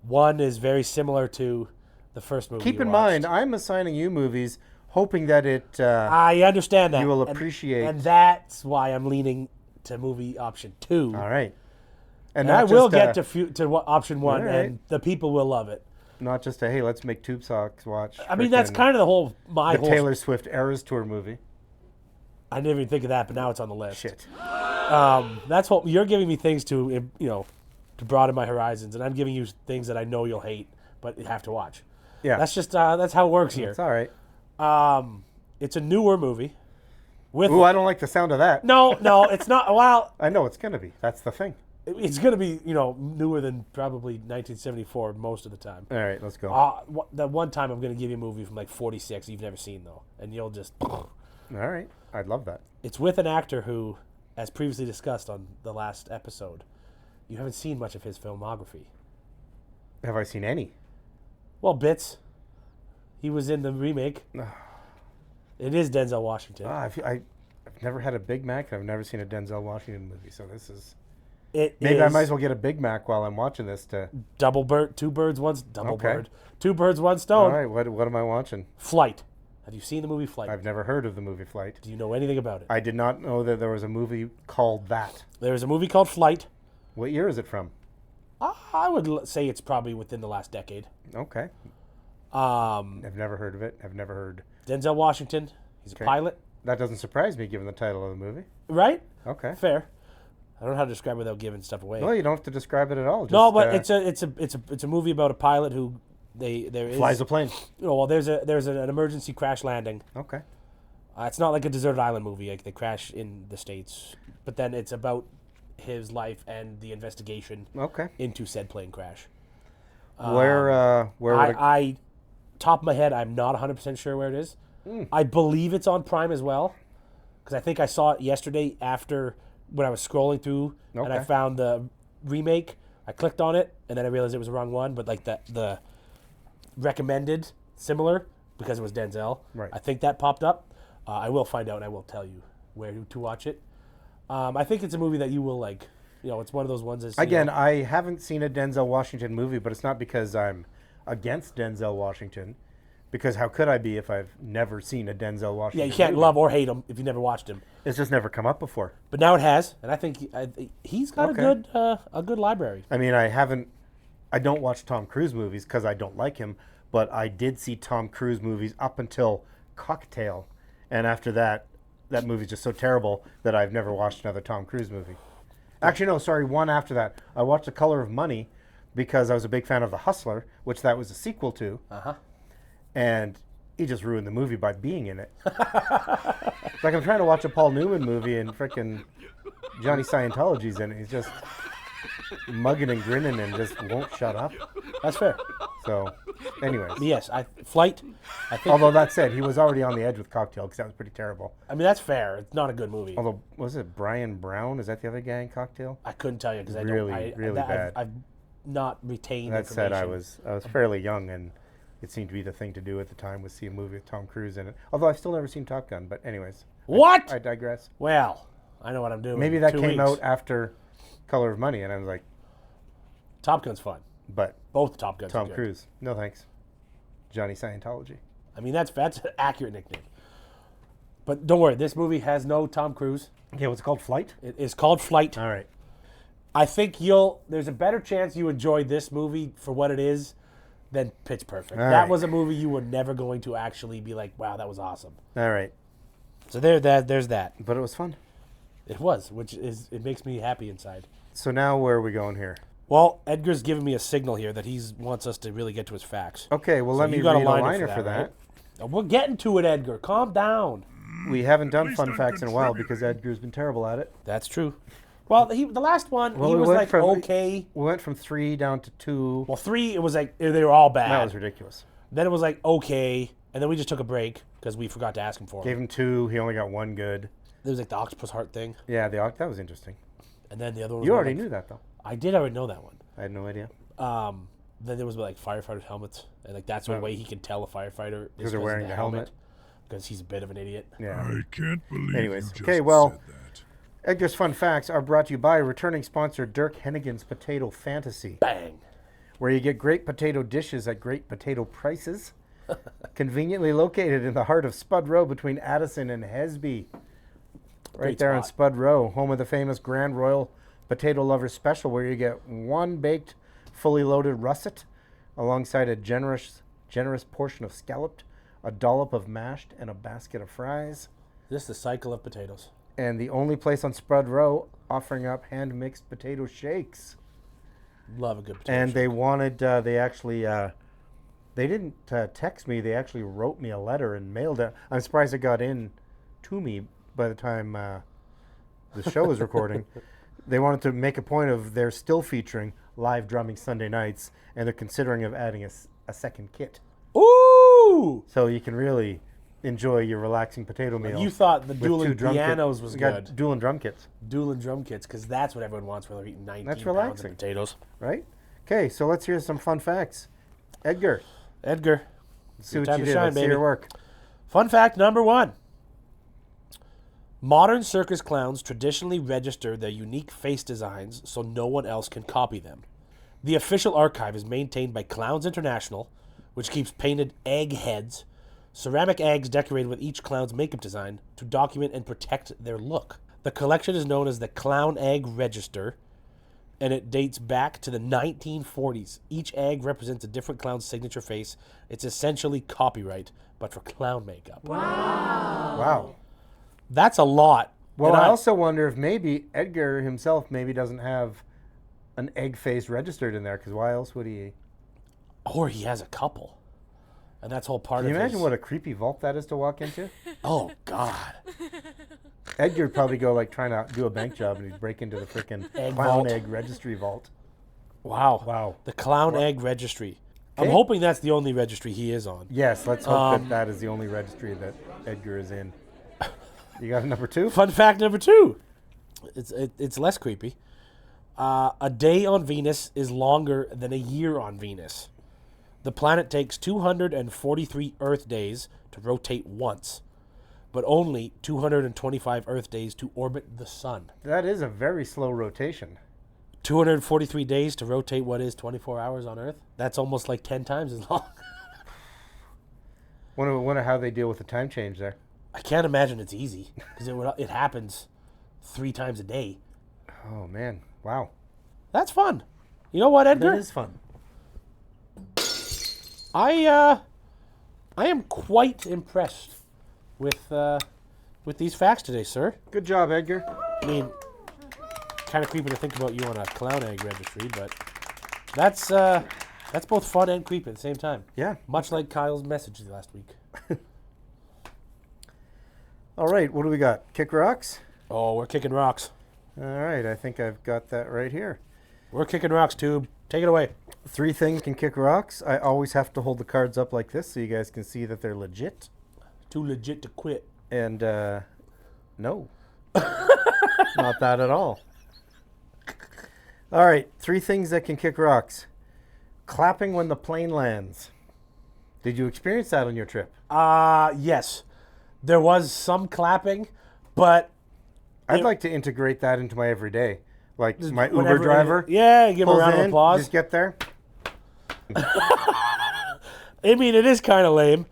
One is very similar to the first movie. Keep you in watched. mind, I'm assigning you movies, hoping that it. I understand that. you will And- appreciate- And that's why I'm leaning to movie option 2. all right. And not I will just, get to option 1, all right. and the people will love it. Not just a hey, let's make Tubesox watch. I mean, that's kind of the whole, the Taylor Swift Eras Tour movie. I didn't even think of that, but now it's on the list. Shit. That's what you're giving me things to, to broaden my horizons, and I'm giving you things that I know you'll hate, but you have to watch. Yeah. That's just that's how it works here. It's all right. It's a newer movie. With Ooh, I don't like the sound of that. no, it's not. Well, I know it's gonna be. That's the thing. it's going to be newer than probably 1974 most of the time. All right, let's go. The one time I'm going to give you a movie from like 46 you've never seen though, and you'll just. All right, I'd love that. It's with an actor who, as previously discussed on the last episode, you haven't seen much of his filmography. Have I seen any? Well, bits. He was in the remake. It is Denzel Washington. I've never had a Big Mac, and I've never seen a Denzel Washington movie, so this is. It Maybe I is might as well get a Big Mac while I'm watching this. To two birds, one Okay. bird, two birds, one stone. all right, what am I watching? Flight. Have you seen the movie Flight? I've never heard of the movie Flight. Do you know anything about it? I did not know that there was a movie called that. There's a movie called Flight. What year is it from? I would say it's probably within the last decade. Okay, Um, I've never heard of it. I've never heard. Denzel Washington. He's a Okay. pilot, That doesn't surprise me, given the title of the movie. right? Okay. Fair. I don't know how to describe it without giving stuff away. Well, you don't have to describe it at all. Just, No, but it's a movie about a pilot who flies a plane. there's an emergency crash landing. Okay. It's not like a deserted island movie, like they crash in the States, but then it's about his life and the investigation Okay. into said plane crash. Where would it? I top of my head, I'm not 100% sure where it is. I believe it's on Prime as well, because I think I saw it yesterday after when I was scrolling through and I Okay. found the remake. I clicked on it and then I realized it was the wrong one. But like the recommended similar because it was Denzel. Right. I think that popped up. I will find out and I will tell you where to watch it. I think it's a movie that you will like. It's one of those ones. Again, I haven't seen a Denzel Washington movie, but it's not because I'm against Denzel Washington. Because how could I be if I've never seen a Denzel Washington yeah, you can't movie? love or hate him if you never watched him. It's just never come up before. But now it has, and I think he's got Okay. a good library. I mean, I don't watch Tom Cruise movies because I don't like him, but I did see Tom Cruise movies up until Cocktail. And after that movie's just so terrible that I've never watched another Tom Cruise movie. Actually, no, sorry, one after that. I watched The Color of Money because I was a big fan of The Hustler, which that was a sequel to. Uh-huh. And he just ruined the movie by being in it. It's like I'm trying to watch a Paul Newman movie and frickin' Johnny Scientology's in it. He's just mugging and grinning and just won't shut up. That's fair. So, anyways. Yes, Flight. I think. Although that said, he was already on the edge with Cocktail because that was pretty terrible. I mean, that's fair. It's not a good movie. Although, was it Brian Brown? Is that the other guy in Cocktail? I couldn't tell you because I Really, don't. really bad. I've not retained. That said, I information. was fairly young, and it seemed to be the thing to do at the time was see a movie with Tom Cruise in it. Although I've still never seen Top Gun, but anyways. What? I digress. Well, I know what I'm doing. Maybe that 2 came weeks. out after Color of Money, and I was like, Top Gun's fun. but Both Top Guns. are Tom good. Cruise, no thanks. Johnny Scientology. I mean, that's an accurate nickname. But don't worry, this movie has no Tom Cruise. Yeah, what's it called? Flight? It is called Flight. All right. I think there's a better chance you enjoy this movie for what it is than Pitch Perfect. All That right. was a movie you were never going to actually be like, wow, that was awesome. All right. So there's that. But it was fun. It was, it makes me happy inside. So now where are we going here? Well, Edgar's giving me a signal here that he wants us to really get to his facts. Okay, well, So let me you got read a liner liner for that. right? We're getting to it, Edgar. Calm down. We haven't done least fun I'm facts in a while contributing. because Edgar's been terrible at it. That's true. Well, the last one, Well, he we was went like, from- okay. We went from 3 down to 2. Well, 3, it was like, they were all bad. That was ridiculous. Then it was like, okay. And then we just took a break because we forgot to ask him for it. Gave him 2. He only got 1 good. There was like the octopus heart thing. Yeah, that was interesting. And then the other one was You about, already like- knew that, though. I did already know that one. I had no idea. Then there was like firefighter helmets. And like that's the way he can tell a firefighter. is Because they're of wearing the helmet. Because he's a bit of an idiot. Yeah. I can't believe Anyways, you just okay, well- said that. Edgar's Fun Facts are brought to you by returning sponsor Dirk Hennigan's Potato Fantasy, Bang. where you get great potato dishes at great potato prices. Conveniently located in the heart of Spud Row between Addison and Hesby. Right Great there on spot. Spud Row, home of the famous Grand Royal Potato Lovers Special, where you get 1 baked, fully loaded russet, alongside a generous portion of scalloped, a dollop of mashed, and a basket of fries. This is the cycle of potatoes. And the only place on Spud Row offering up hand-mixed potato shakes. Love a good potato And shake. they wanted, they didn't text me, they actually wrote me a letter and mailed it. I'm surprised it got in to me by the time the show was recording. They wanted to make a point of they're still featuring live drumming Sunday nights, and they're considering of adding a second kit. Ooh! So you can really enjoy your relaxing potato meal. You thought the with dueling 2 drum pianos kits. was We got good. dueling drum kits, Dueling drum kits, because that's what everyone wants when they're eating 19 That's pounds relaxing. of potatoes. right? Okay, so let's hear some fun facts. Edgar, Edgar, see what time you to did. shine, Let's see baby. your work. fun fact number 1. Modern circus clowns traditionally register their unique face designs so no one else can copy them. The official archive is maintained by Clowns International, which keeps painted egg heads, ceramic eggs decorated with each clown's makeup design to document and protect their look. The collection is known as the Clown Egg Register, and it dates back to the 1940s. Each egg represents a different clown's signature face. It's essentially copyright, but for clown makeup. Wow. That's a lot. Well, And I also wonder if maybe Edgar himself maybe doesn't have an egg face registered in there, because why else would he? Or he has a couple. And that's whole part Can you of imagine his... what a creepy vault that is to walk into? Oh, God. Edgar would probably go like trying to do a bank job and he'd break into the freaking Egg clown vault. egg registry vault. Wow. Wow. The Clown Egg Registry. I'm Okay. hoping that's the only registry he is on. Yes, let's hope that that is the only registry that Edgar is in. You got a number 2? Fun fact number 2. It's less creepy. A day on Venus is longer than a year on Venus. The planet takes 243 Earth days to rotate once, but only 225 Earth days to orbit the sun. That is a very slow rotation. 243 days to rotate what is 24 hours on Earth? That's almost like 10 times as long. Wonder how they deal with the time change there. I can't imagine it's easy because it happens 3 times a day. Oh, man. Wow. That's fun. You know what, Edgar? That is fun. I am quite impressed with these facts today, sir. Good job, Edgar. I mean, kind of creepy to think about you on a clown egg registry, but that's both fun and creepy at the same time. Yeah. Much like Kyle's message last week. All right, what do we got? Kick rocks? Oh, we're kicking rocks. All right, I think I've got that right here. We're kicking rocks, Tube. Take it away. 3 things can kick rocks. I always have to hold the cards up like this so you guys can see that they're legit. Too legit to quit. And, no. Not that at all. All right, 3 things that can kick rocks. Clapping when the plane lands. Did you experience that on your trip? Yes. There was some clapping, but... I'd like to integrate that into my everyday. Like my Uber whenever- driver. Yeah, give him a pulls round of in, applause. Just get there. I mean, it is kind of lame.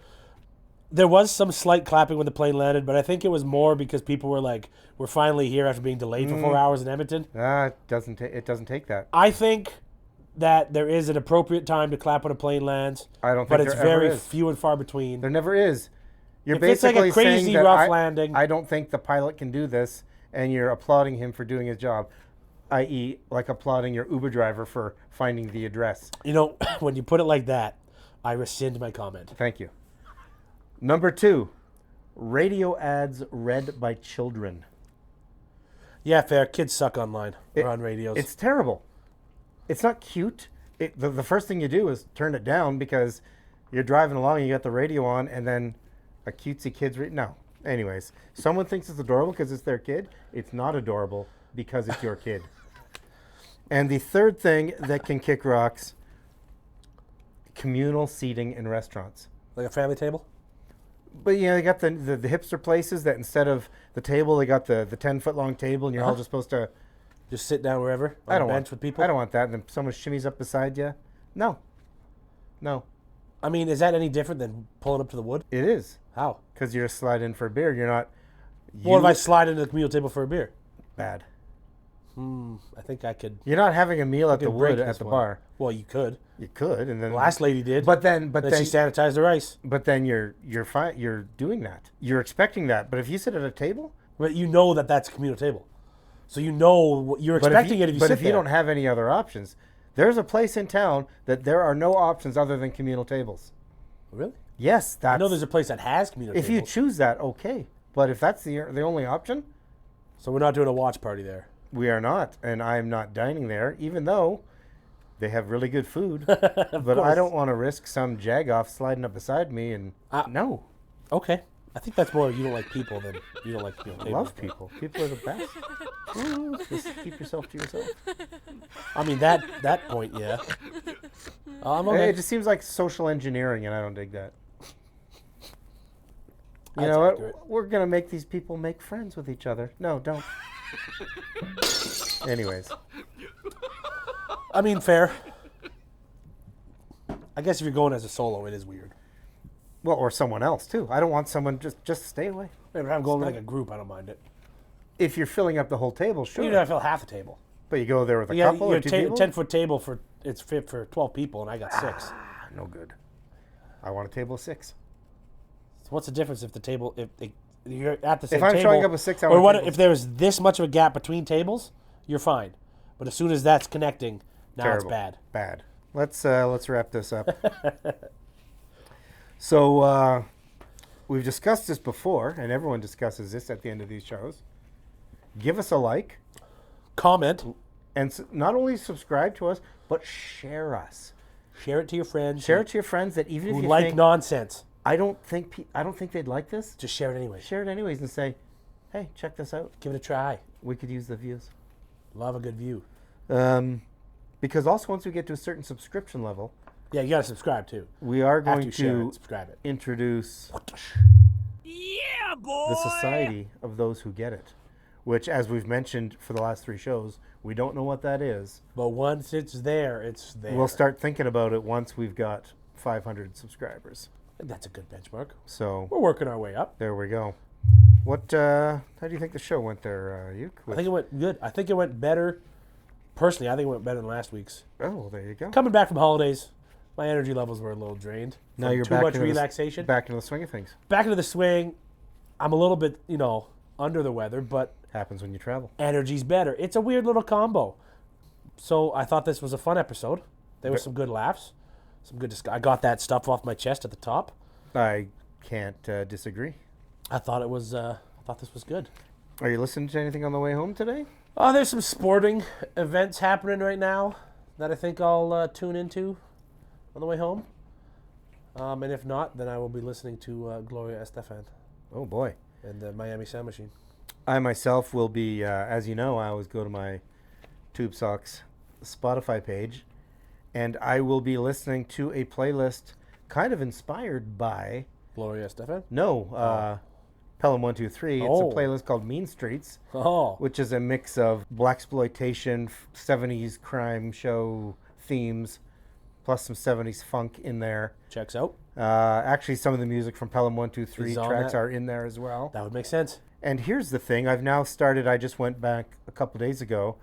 There was some slight clapping when the plane landed, but I think it was more because people were like, we're finally here after being delayed for 4 hours in Edmonton. It doesn't take that. I think that there is an appropriate time to clap when a plane lands. I don't think but it's there ever very is. few and far between. There never is. You're If it's like a basically crazy saying that rough landing. I don't think the pilot can do this, and you're applauding him for doing his job, i.e., like applauding your Uber driver for finding the address. You know, when you put it like that, I rescind my comment. Thank you. Number 2, radio ads read by children. Yeah, fair. Kids suck online or on radios. It's terrible. It's not cute. The first thing you do is turn it down because you're driving along, you got the radio on, and then a cutesy kid's no. Anyways, someone thinks it's adorable because it's their kid. It's not adorable because it's your kid. And the third thing that can kick rocks, communal seating in restaurants. Like a family table? But you know, they got the hipster places that instead of the table, they got the 10-foot long table, and you're all just supposed to Just sit down wherever on I a don't bench want with people? I don't want that. And then someone shimmies up beside you. No. I mean, is that any different than pulling up to the wood? It is. How? Because you're slide in for a beer. You're not. What if I slide into the communal table for a beer? Bad. I think I could. You're not having a meal at the could break wood at this the one. bar. Well, you could. You could, and then The last lady did. But then Then she sanitized her ice. But then you're fine. You're doing that. You're expecting that. But if you sit at a table, But you know that that's a communal table. So you know what you're expecting it if you sit but if you there. don't have any other options, there's a place in town that there are no options other than communal tables. Really? Yes, that's. I know there's a place that has communal If you tables. choose that, okay. But if that's the only option, So we're not doing a watch party there. we are not, and I'm not dining there, even though they have really good food. But I course. don't want to risk some jagoff sliding up beside me and no. Okay. I think that's more you don't like people than you don't like communal I tables. love people. People are the best. Just keep yourself to yourself. I mean, that point, yeah. I'm okay. It just seems like social engineering, and I don't dig that. You That's know what? accurate. We're going to make these people make friends with each other. No, don't. Anyways. I mean, fair. I guess if you're going as a solo, it is weird. Well, or someone else, too. I don't want someone just stay away. If I'm going with like a group, I don't mind it. If you're filling up the whole table, sure. You know, I fill half a table. But you go there with a Yeah, couple you're or two people? 10-foot table it's fit for 12 people, and I got 6. No good. I want a table of 6. So what's the difference if the table if you're at the same If I'm table? showing up with 6, I or want what tables. if there's this much of a gap between tables? You're fine, but as soon as that's connecting, now Terrible. it's bad. Bad. Let's wrap this up. So we've discussed this before, and everyone discusses this at the end of these shows. Give us a like, Comment, and not only subscribe to us, but share us. share it to your friends. Share it to your friends that even if who you like think nonsense. I don't think they'd like this. Just share it anyway. Share it anyways and say, hey, check this out. Give it a try. We could use the views. Love a good view. Because also once we get to a certain subscription level, Yeah, you got to subscribe too. we are After going you share to it, subscribe it. introduce Yeah, boy. the Society of Those Who Get It, which, as we've mentioned for the last 3 shows, we don't know what that is. But once it's there, it's there. We'll start thinking about it once we've got 500 subscribers. That's a good benchmark. So We're working our way up. there we go. What? How do you think the show went there, Uke? I think it went good. I think it went better. Personally, I think it went better than last week's. Oh, well, there you go. Coming back from holidays, my energy levels were a little drained. Now from you're too back much into relaxation. back into the swing of things. Back into the swing. I'm a little bit, under the weather, but Happens when you travel. energy's better. It's a weird little combo. So I thought this was a fun episode. There was some good laughs, some good I got that stuff off my chest at the top. I can't disagree. I thought it was. I thought this was good. Are you listening to anything on the way home today? Oh, there's some sporting events happening right now that I think I'll tune into on the way home. And if not, then I will be listening to Gloria Estefan Oh boy. and the Miami Sound Machine. I myself will be, as you know, I always go to my Tubesox Spotify page, and I will be listening to a playlist kind of inspired by Gloria Estefan? Pelham 123. It's Oh. a playlist called Mean Streets, Oh, which is a mix of blaxploitation, 70s crime show themes, plus some 70s funk in there. checks out. Actually, some of the music from Pelham 123 Is on tracks that. are in there as well. That would make sense. And here's the thing, I've now started, I just went back a couple days ago,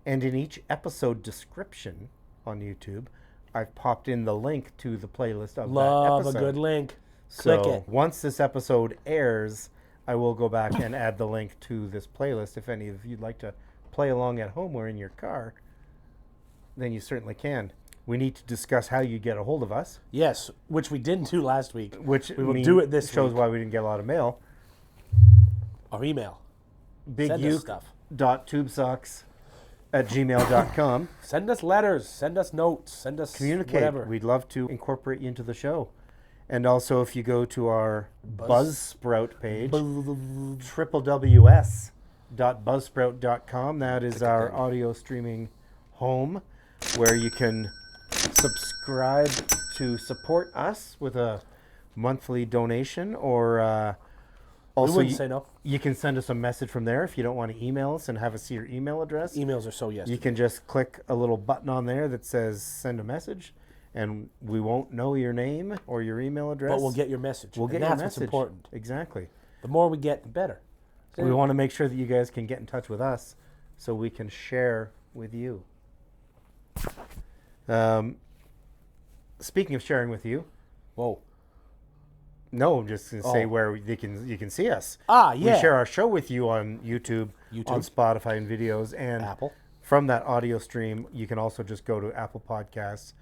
and in each episode description on YouTube, I've popped in the link to the playlist of Love that a episode. good link. So Click it. once this episode airs, I will go back and add the link to this playlist. If any of you'd like to play along at home or in your car, then you certainly can. We need to discuss how you get a hold of us, Yes, which we didn't do last week. which We will do it this shows week. why we didn't get a lot of mail. Our email. Send us stuff. BigUke.tubesox@gmail.com. Send us letters. Send us notes. Send us Communicate. whatever. We'd love to incorporate you into the show. And also, if you go to our Buzzsprout page, www.buzzsprout.com, that is our audio streaming home, where you can subscribe to support us with a monthly donation, or also wouldn't say no. you can send us a message from there if you don't want to email us and have us see your email address. Emails are so yes. You can just click a little button on there that says send a message, and we won't know your name or your email address. But we'll get your message. We'll get and your that's message. what's important. Exactly. The more we get, the better. We want to make sure that you guys can get in touch with us so we can share with you. Speaking of sharing with you, Whoa. no, I'm just going to say Oh. where you can see us. Yeah. We share our show with you on YouTube, on YouTube. Spotify and videos, and Apple. From that audio stream, you can also just go to Apple Podcasts,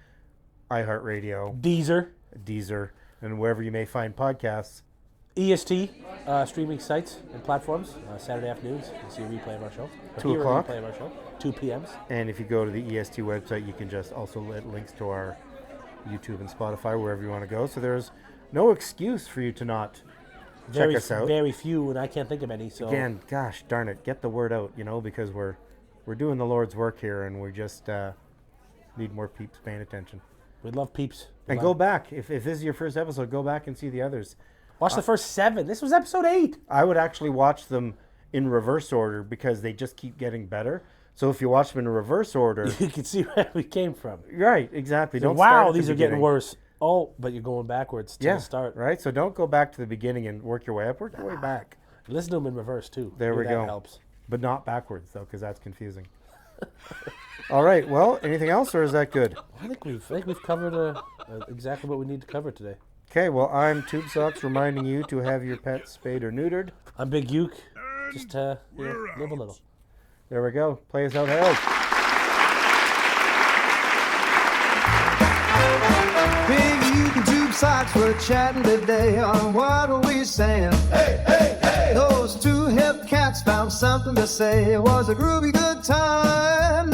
iHeartRadio, Deezer, and wherever you may find podcasts. EST streaming sites and platforms. Saturday afternoons, you can see a replay of our show. Or 2 hear o'clock. A replay of our show. 2 p.m.s. And if you go to the EST website, you can just also let links to our YouTube and Spotify, wherever you want to go. So there's no excuse for you to not check us out. Very few, and I can't think of any. So Again, gosh darn it, get the word out, because we're doing the Lord's work here, and we just need more peeps paying attention. we love peeps. And go back. If this is your first episode, go back and see the others. Watch the first 7. This was episode 8. I would actually watch them in reverse order because they just keep getting better. So if you watch them in reverse order... You can see where we came from. Right, exactly. Don't Wow, start at the these are getting beginning. worse. Oh, but you're going backwards to the start. Right? So don't go back to the beginning and work your way up. Work your way back. Listen to them in reverse, too. There Maybe we go. That helps. But not backwards, though, because that's confusing. All right. Well, anything else, or is that good? I think we've covered exactly what we need to cover today. Okay. Well, I'm Tubesox, reminding you to have your pets spayed or neutered. I'm Big Uke. And Just we're live a out. little. There we go. Play us out, Harold. Big Uke and Tubesox were chatting today on what were we saying? Hey, hey, hey! Those two hip cats found something to say. It was a groovy good time.